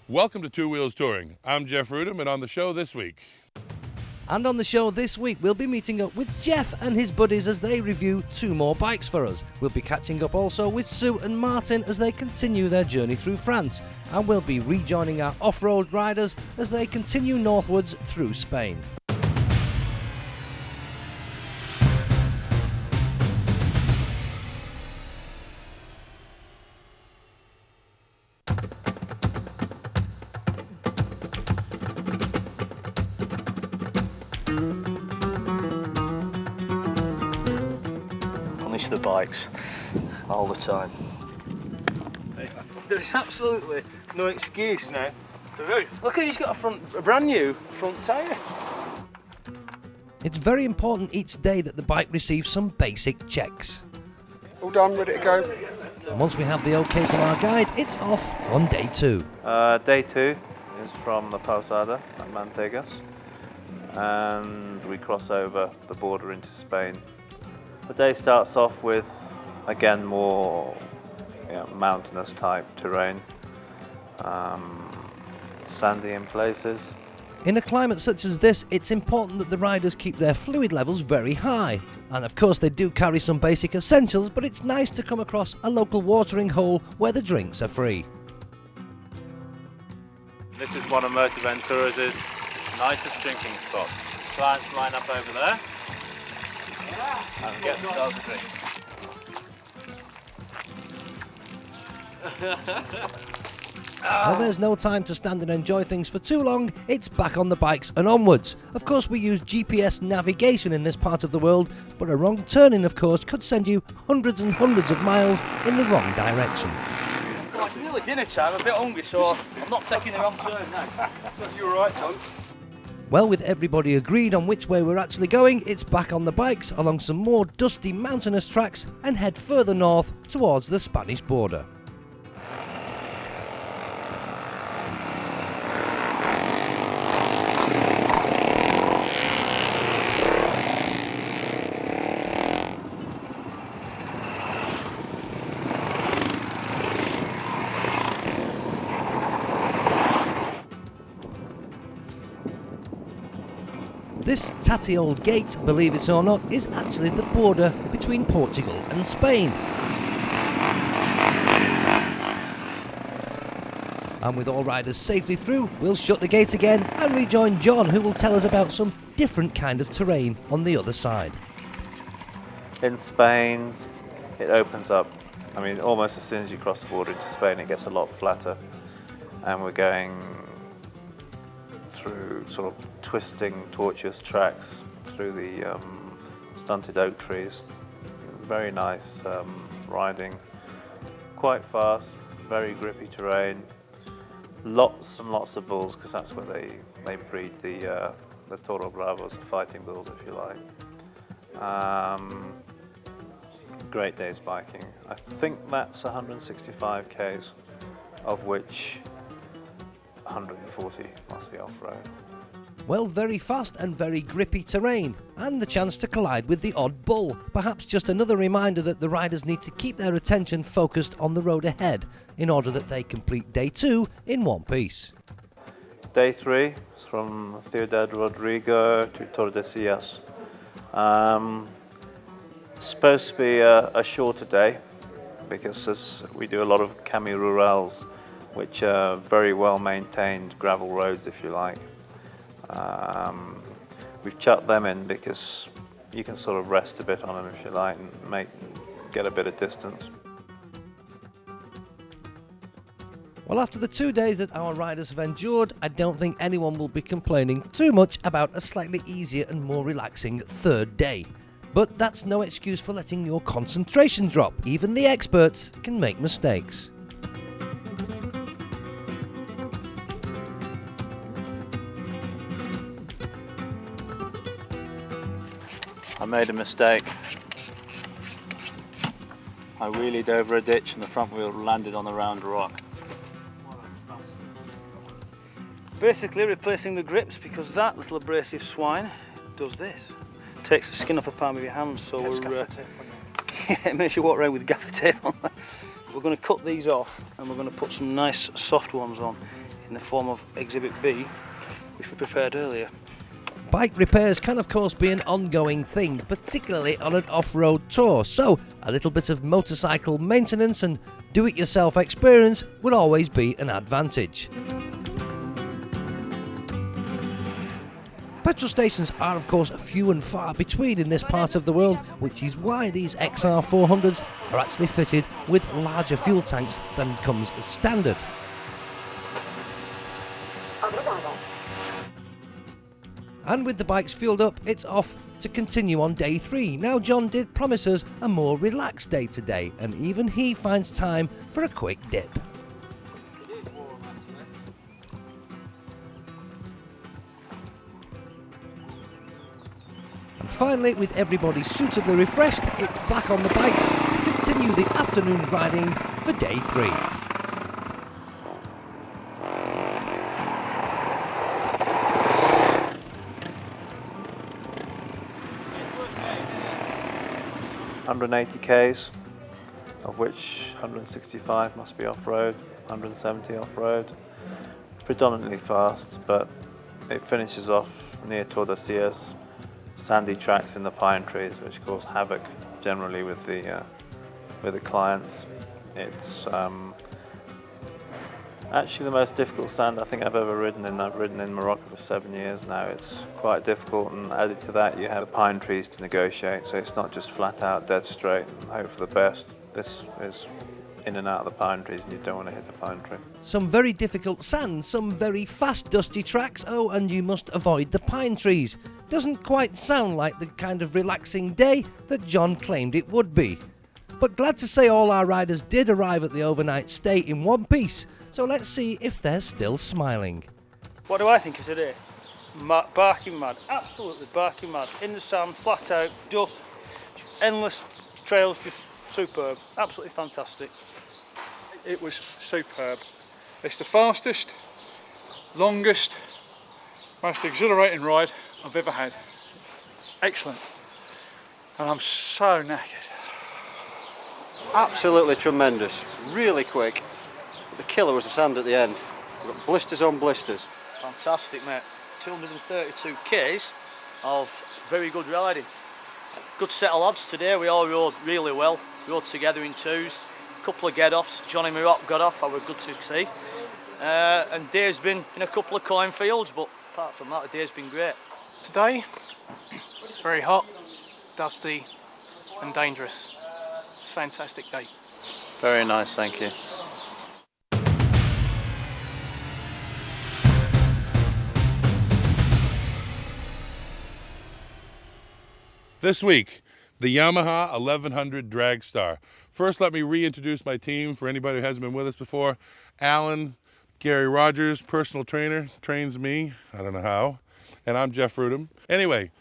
Welcome to Two Wheels Touring. I'm Jeff Rudom, and on the show this week. And on the show this week, we'll be meeting up with Jeff and his buddies as they review 2 more bikes for us. We'll be catching up also with Sue and Martin as they continue their journey through France. And we'll be rejoining our off-road riders as they continue northwards through Spain. The bikes all the time. There's absolutely no excuse now. Look at, he's got a brand new front tyre. It's very important each day that the bike receives some basic checks. All done, ready to go. And once we have the okay from our guide, it's off on day 2. Day 2 is from La Pausada at Mantegas, and we cross over the border into Spain. The day starts off with, again, more mountainous type terrain, sandy in places. In a climate such as this, it's important that the riders keep their fluid levels very high. And of course they do carry some basic essentials, but it's nice to come across a local watering hole where the drinks are free. This is one of Motoventura's nicest drinking spots. Clients line up over there and get themselves a drink. Well, there's no time to stand and enjoy things for too long. It's back on the bikes and onwards. Of course, we use GPS navigation in this part of the world, but a wrong turning, of course, could send you hundreds and hundreds of miles in the wrong direction. Well, it's nearly dinner time, I'm a bit hungry, so I'm not taking the wrong turn now. You're right, Tom. Well, with everybody agreed on which way we're actually going, it's back on the bikes along some more dusty mountainous tracks and head further north towards the Spanish border. This tatty old gate, believe it or not, is actually the border between Portugal and Spain. And with all riders safely through, we'll shut the gate again and rejoin John, who will tell us about some different kind of terrain on the other side. In Spain, it opens up. I mean, almost as soon as you cross the border into Spain, it gets a lot flatter. And we're going through sort of twisting, tortuous tracks through the stunted oak trees. Very nice riding, quite fast, very grippy terrain. Lots and lots of bulls, because that's where they breed the Toro Bravos, the fighting bulls, if you like. Great days biking. I think that's 165 k's, of which 140 must be off-road. Well, very fast and very grippy terrain, and the chance to collide with the odd bull. Perhaps just another reminder that the riders need to keep their attention focused on the road ahead in order that they complete day 2 in one piece. Day 3 is from Ciudad Rodrigo to Tordesillas. Supposed to be a shorter day, because we do a lot of Cami Rurals, which are very well maintained gravel roads, if you like. We've chucked them in because you can sort of rest a bit on them, if you like, and get a bit of distance. Well, after the 2 days that our riders have endured, I don't think anyone will be complaining too much about a slightly easier and more relaxing 3rd day. But that's no excuse for letting your concentration drop. Even the experts can make mistakes. I made a mistake. I wheelied over a ditch and the front wheel landed on the round rock. Basically replacing the grips, because that little abrasive swine does this. Takes the skin off the palm of your hand, so it makes you walk around with gaffer tape on. We're going to cut these off and we're going to put some nice soft ones on. in the form of Exhibit B, which we prepared earlier. Bike repairs can of course be an ongoing thing, particularly on an off-road tour, so a little bit of motorcycle maintenance and do-it-yourself experience would always be an advantage. Petrol stations are of course few and far between in this part of the world, which is why these XR400s are actually fitted with larger fuel tanks than comes as standard. And with the bikes fueled up, it's off to continue on day 3. Now John did promise us a more relaxed day today, and even he finds time for a quick dip. And finally, with everybody suitably refreshed, it's back on the bikes to continue the afternoon's riding for day 3. 180 k's, of which 165 must be off-road, 170 off-road. Predominantly fast, but it finishes off near Tour de Sierras, sandy tracks in the pine trees, which cause havoc generally with the clients. It's actually the most difficult sand I think I've ever ridden in. I've ridden in Morocco for 7 years now. It's quite difficult, and added to that you have the pine trees to negotiate, so it's not just flat out dead straight and hope for the best. This is in and out of the pine trees, and you don't want to hit a pine tree. Some very difficult sand, some very fast dusty tracks, oh, and you must avoid the pine trees. Doesn't quite sound like the kind of relaxing day that John claimed it would be. But glad to say all our riders did arrive at the overnight stay in one piece. So let's see if they're still smiling. What do I think of today? Barking mad, absolutely barking mad. In the sand, flat out, dust, endless trails, just superb, absolutely fantastic. It was superb. It's the fastest, longest, most exhilarating ride I've ever had. Excellent. And I'm so knackered. Absolutely tremendous. Really quick. The killer was the sand at the end. We've got blisters on blisters. Fantastic, mate. 232 Ks of very good riding. Good set of lads today. We all rode really well. Rode together in twos. A couple of get-offs. Johnny Marot got off. I was good to see. And Dave's been in a couple of coin fields, but apart from that, the day's been great. Today, it's very hot, dusty and dangerous. Fantastic day. Very nice, thank you. This week, the Yamaha 1100 Dragstar. First, let me reintroduce my team for anybody who hasn't been with us before. Alan, Gary Rogers, personal trainer, trains me. I don't know how. And I'm Jeff Rudom. Anyway,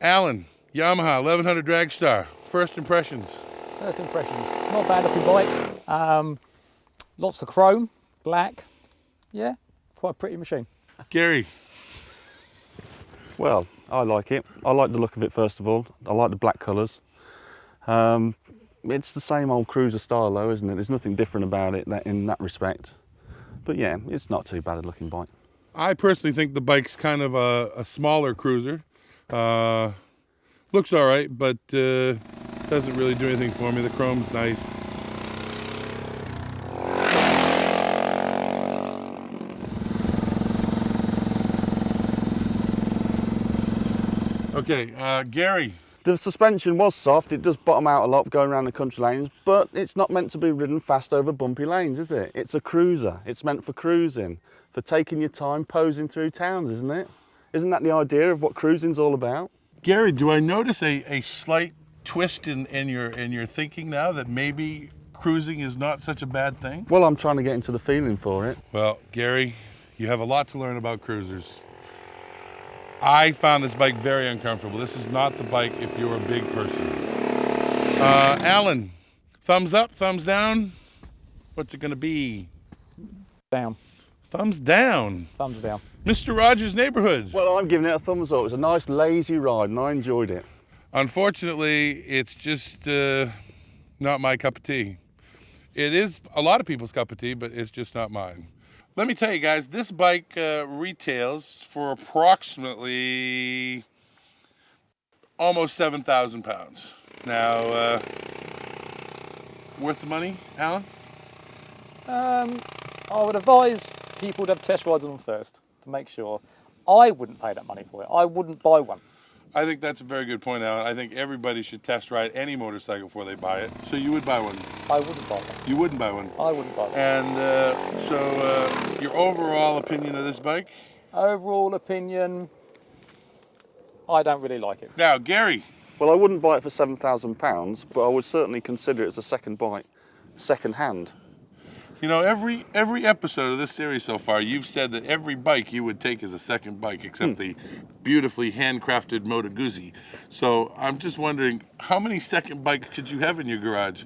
Alan, Yamaha 1100 Dragstar. First impressions. First impressions, not bad looking bike. Lots of chrome, black. Yeah, quite a pretty machine. Gary. Well, I like it. I like the look of it first of all. I like the black colours. It's the same old cruiser style though, isn't it? There's nothing different about it in that respect. But yeah, it's not too bad a looking bike. I personally think the bike's kind of a smaller cruiser. Looks all right, but doesn't really do anything for me. The chrome's nice. Okay, Gary. The suspension was soft. It does bottom out a lot going around the country lanes, but it's not meant to be ridden fast over bumpy lanes, is it? It's a cruiser. It's meant for cruising, for taking your time, posing through towns, isn't it? Isn't that the idea of what cruising's all about? Gary, do I notice a slight twist in your thinking now that maybe cruising is not such a bad thing? Well, I'm trying to get into the feeling for it. Well, Gary, you have a lot to learn about cruisers. I found this bike very uncomfortable. This is not the bike if you're a big person. Alan, thumbs up, thumbs down? What's it gonna be? Down. Thumbs down. Thumbs down. Mr. Rogers' Neighborhood. Well, I'm giving it a thumbs up. It was a nice lazy ride and I enjoyed it. Unfortunately, it's just not my cup of tea. It is a lot of people's cup of tea, but it's just not mine. Let me tell you guys, this bike retails for approximately almost 7,000 pounds. Now, worth the money, Alan? I would advise people to have test rides on them first to make sure. I wouldn't pay that money for it. I wouldn't buy one. I think that's a very good point, Alan. I think everybody should test ride any motorcycle before they buy it. So you would buy one? I wouldn't buy one. You wouldn't buy one? I wouldn't buy one. And so your overall opinion of this bike? Overall opinion, I don't really like it. Now, Gary. Well, I wouldn't buy it for £7,000, but I would certainly consider it as a second bike, second hand. You know, every episode of this series so far, you've said that every bike you would take as a second bike, except the beautifully handcrafted Moto Guzzi. So I'm just wondering, how many second bikes could you have in your garage?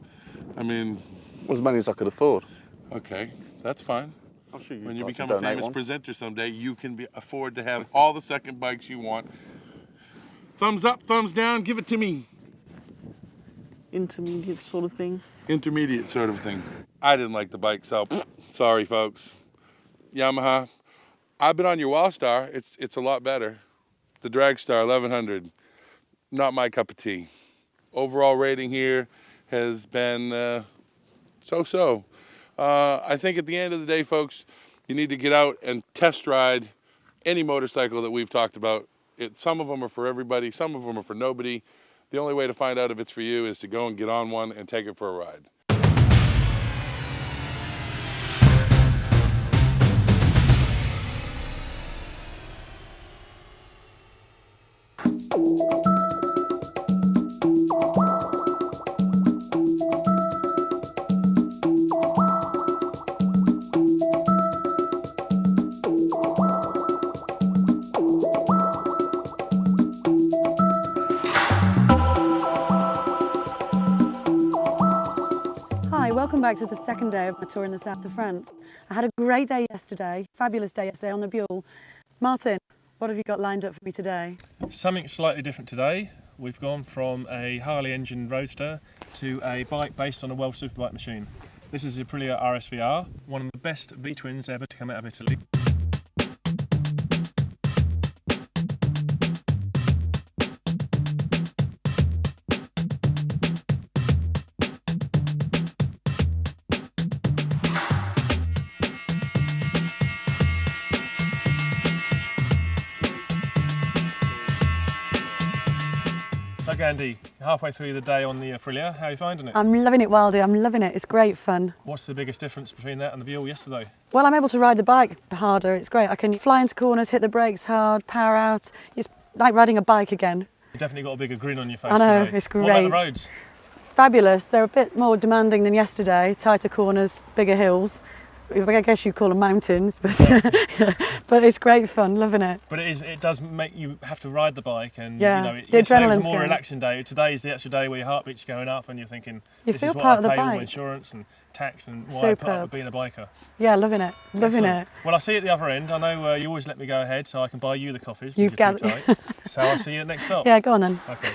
I mean... As many as I could afford. Okay, that's fine. I'm sure when you become a famous presenter someday, you can afford to have all the second bikes you want. Thumbs up, thumbs down, give it to me. Intermediate sort of thing? Intermediate sort of thing. I didn't like the bike, so sorry, folks. Yamaha, I've been on your Wallstar. It's a lot better. The Dragstar 1100, not my cup of tea. Overall rating here has been so-so. I think at the end of the day, folks, you need to get out and test ride any motorcycle that we've talked about. Some of them are for everybody, some of them are for nobody. The only way to find out if it's for you is to go and get on one and take it for a ride. Welcome back to the second day of my tour in the south of France. I had a great day yesterday, fabulous day yesterday on the Buell. Martin, what have you got lined up for me today? Something slightly different today. We've gone from a Harley engine roadster to a bike based on a Welsh superbike machine. This is the Aprilia RSVR, one of the best V-twins ever to come out of Italy. So Gandhi, halfway through the day on the Aprilia, how are you finding it? I'm loving it, Wildy, I'm loving it, it's great fun. What's the biggest difference between that and the Buell yesterday? Well, I'm able to ride the bike harder, it's great. I can fly into corners, hit the brakes hard, power out. It's like riding a bike again. You've definitely got a bigger grin on your face I know, today. it's great. What about the roads? Fabulous, they're a bit more demanding than yesterday, tighter corners, bigger hills. I guess you call them mountains, but but it's great fun, loving it. But it does make you have to ride the bike, and yeah, you know, the yesterday was adrenaline's a more going. relaxing day. Today's the actual day where your heartbeat's going up, and you're thinking, you this feel is what part I of the pay all my bike. insurance and tax, and why I put up with being a biker. Yeah, loving it, loving Excellent. it. Well, I'll see you at the other end. I know you always let me go ahead, so I can buy you the coffees. You've got too tight. So I'll see you at the next stop. Yeah, go on then. Okay.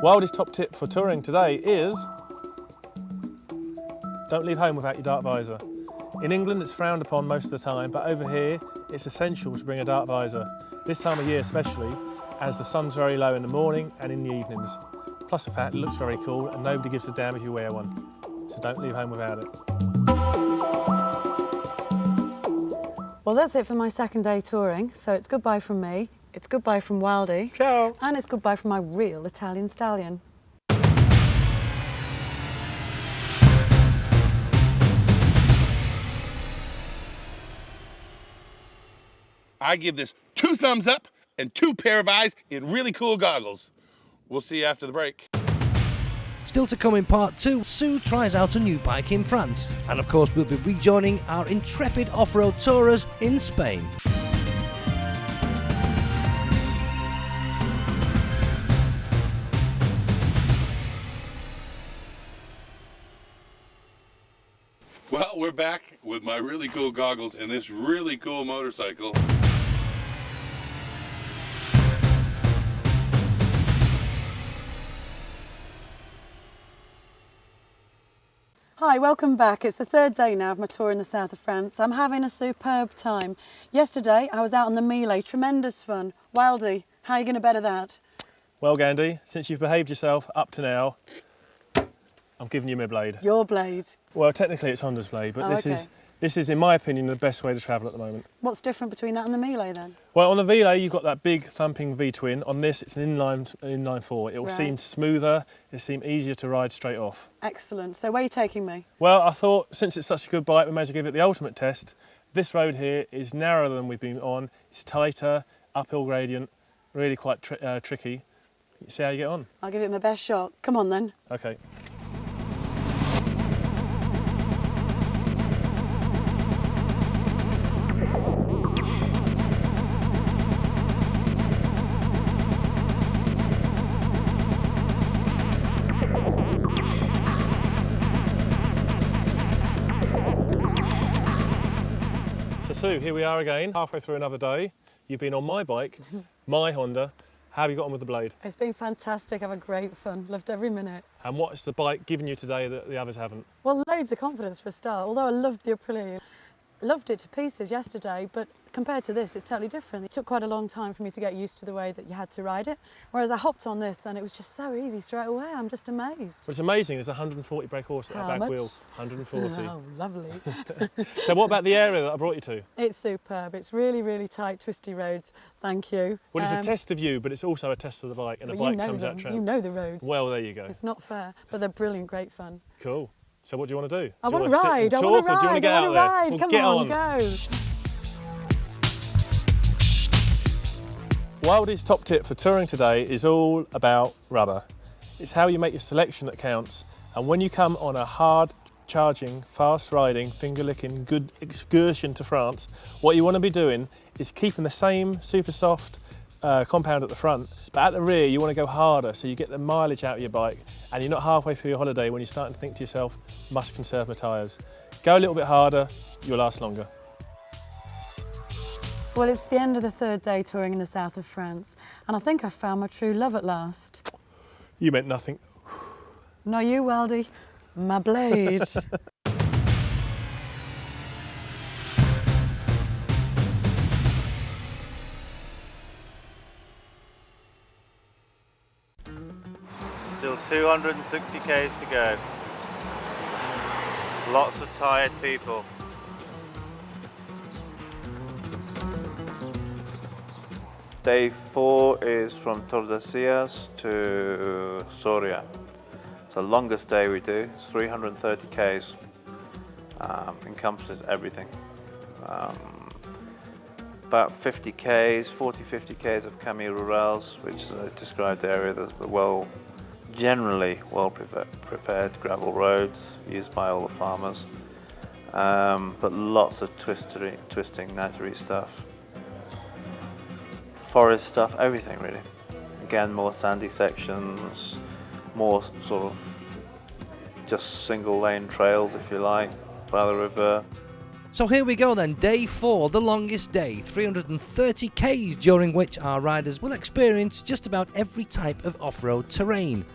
Wildest top tip for touring today is don't leave home without your dark visor. In England it's frowned upon most of the time, but over here it's essential to bring a dark visor. This time of year especially, as the sun's very low in the morning and in the evenings. Plus the fact it looks very cool and nobody gives a damn if you wear one. So don't leave home without it. Well, that's it for my second day touring. So it's goodbye from me, it's goodbye from Wildy. Ciao. And it's goodbye from my real Italian stallion. I give this 2 thumbs up and 2 pair of eyes in really cool goggles. We'll see you after the break. Still to come in part 2, Sue tries out a new bike in France. And of course we'll be rejoining our intrepid off-road tourers in Spain. Well, we're back with my really cool goggles and this really cool motorcycle. Hi, welcome back. It's the third day now of my tour in the south of France. I'm having a superb time. Yesterday I was out on the Melee, tremendous fun. Wildy, how are you going to better that? Well, Gandhi, since you've behaved yourself up to now, I'm giving you my blade. Your blade. Well, technically it's Honda's blade, but this is, in my opinion, the best way to travel at the moment. What's different between that and the Melee then? Well, on the Relay, you've got that big thumping V-twin. On this, it's an inline four. It will seem smoother, it'll seem easier to ride straight off. Excellent. So where are you taking me? Well, I thought, since it's such a good bike, we may as well give it the ultimate test. This road here is narrower than we've been on. It's tighter, uphill gradient, really quite tricky. See how you get on. I'll give it my best shot. Come on then. Okay. So Sue, here we are again, halfway through another day. You've been on my bike, my Honda. How have you got on with the blade? It's been fantastic. I've had great fun. Loved every minute. And what is the bike giving you today that the others haven't? Well, loads of confidence for a start. Although I loved the Aprilia. Loved it to pieces yesterday, but compared to this, it's totally different. It took quite a long time for me to get used to the way that you had to ride it. Whereas I hopped on this and it was just so easy straight away. I'm just amazed. Well, it's amazing. There's 140 brake horse at How a back much? wheel. 140. Oh, lovely. So what about the area that I brought you to? It's superb. It's really, really tight, twisty roads. Thank you. Well, it's a test of you, but it's also a test of the bike, and the bike comes out trend. You know the roads. Well, there you go. It's not fair, but they're brilliant, great fun. Cool. So what do you want to do? I want to ride. I want to ride. I want to ride. Come on, go. Wildy's top tip for touring today is all about rubber. It's how you make your selection that counts, and when you come on a hard charging, fast riding, finger licking, good excursion to France, what you want to be doing is keeping the same super soft compound at the front, but at the rear you want to go harder so you get the mileage out of your bike, and you're not halfway through your holiday when you're starting to think to yourself, must conserve my tyres. Go a little bit harder, you'll last longer. Well, it's the end of the third day touring in the south of France, and I think I've found my true love at last. You meant nothing. No, you, Wildy. My blade. Still 260 k's to go. Lots of tired people. Day 4 is from Tordesillas to Soria. It's the longest day we do. It's 330 k's. Encompasses everything. About 50 k's, 40-50 k's of Camille Rurales, which is a described area that's generally well-prepared gravel roads used by all the farmers. But lots of twisting, nattery stuff. Forest stuff, everything really. Again, more sandy sections, more sort of just single lane trails, if you like, by the river. So here we go then, day 4, the longest day, 330 k's, during which our riders will experience just about every type of off-road terrain.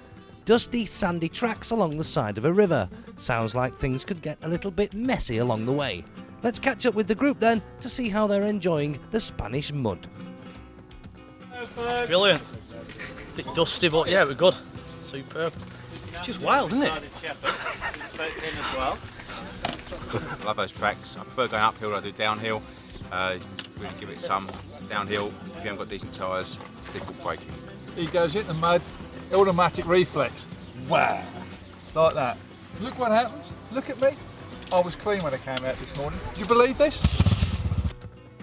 Dusty, sandy tracks along the side of a river. Sounds like things could get a little bit messy along the way. Let's catch up with the group then to see how they're enjoying the Spanish mud. Brilliant. Bit dusty, but yeah, we're good. Superb. It's just wild, isn't it? I love those tracks. I prefer going uphill than I do downhill. Really give it some. Downhill, if you haven't got decent tyres, difficult braking. He goes in the mud, automatic reflex. Wow. Like that. Look what happens. Look at me. I was clean when I came out this morning. Do you believe this?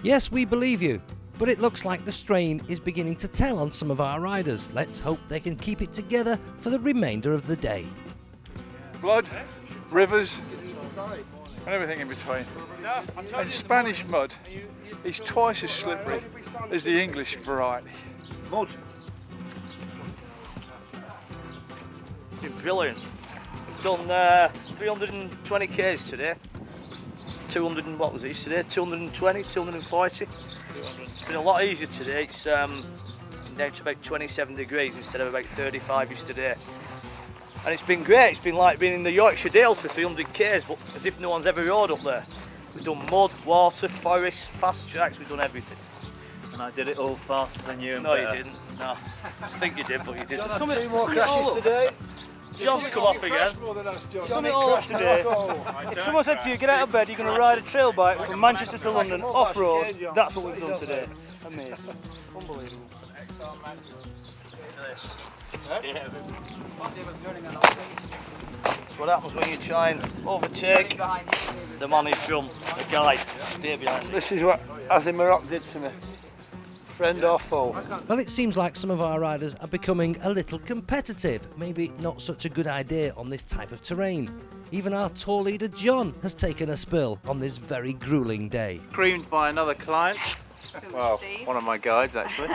Yes, we believe you. But it looks like the strain is beginning to tell on some of our riders. Let's hope they can keep it together for the remainder of the day. Blood, rivers, and everything in between. And Spanish mud is twice as slippery as the English variety. Mud. Been brilliant. We've done 320 k's today. 200 and what was it today? 220, 240. It's been a lot easier today. It's down to about 27 degrees instead of about 35 yesterday. and it's been great. It's been like being in the Yorkshire Dales for 300 k's, but as if no one's ever rode up there. We've done mud, water, forest, fast tracks, we've done everything. And I did it all faster than you and No, better. you didn't. No. I think you did, but you didn't. John had 2 more crashes today. John's come off again. Sum it all up today. If someone said to you, get out of bed, you're going to ride a trail bike from Manchester to London off-road, that's what we've done today. Amazing. Unbelievable. That's what happens when you try and overtake the man in front, the guy. Stay behind. This is what Azimarok did to me. Friend or foe. Well, it seems like some of our riders are becoming a little competitive. Maybe not such a good idea on this type of terrain. Even our tour leader John has taken a spill on this very gruelling day. Creamed by another client. Well, one of my guides actually.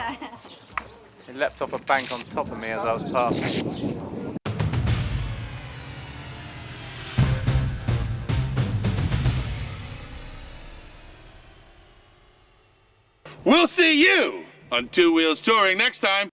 He leapt off a bank on top of me as I was passing. We'll see you on Two Wheels Touring next time.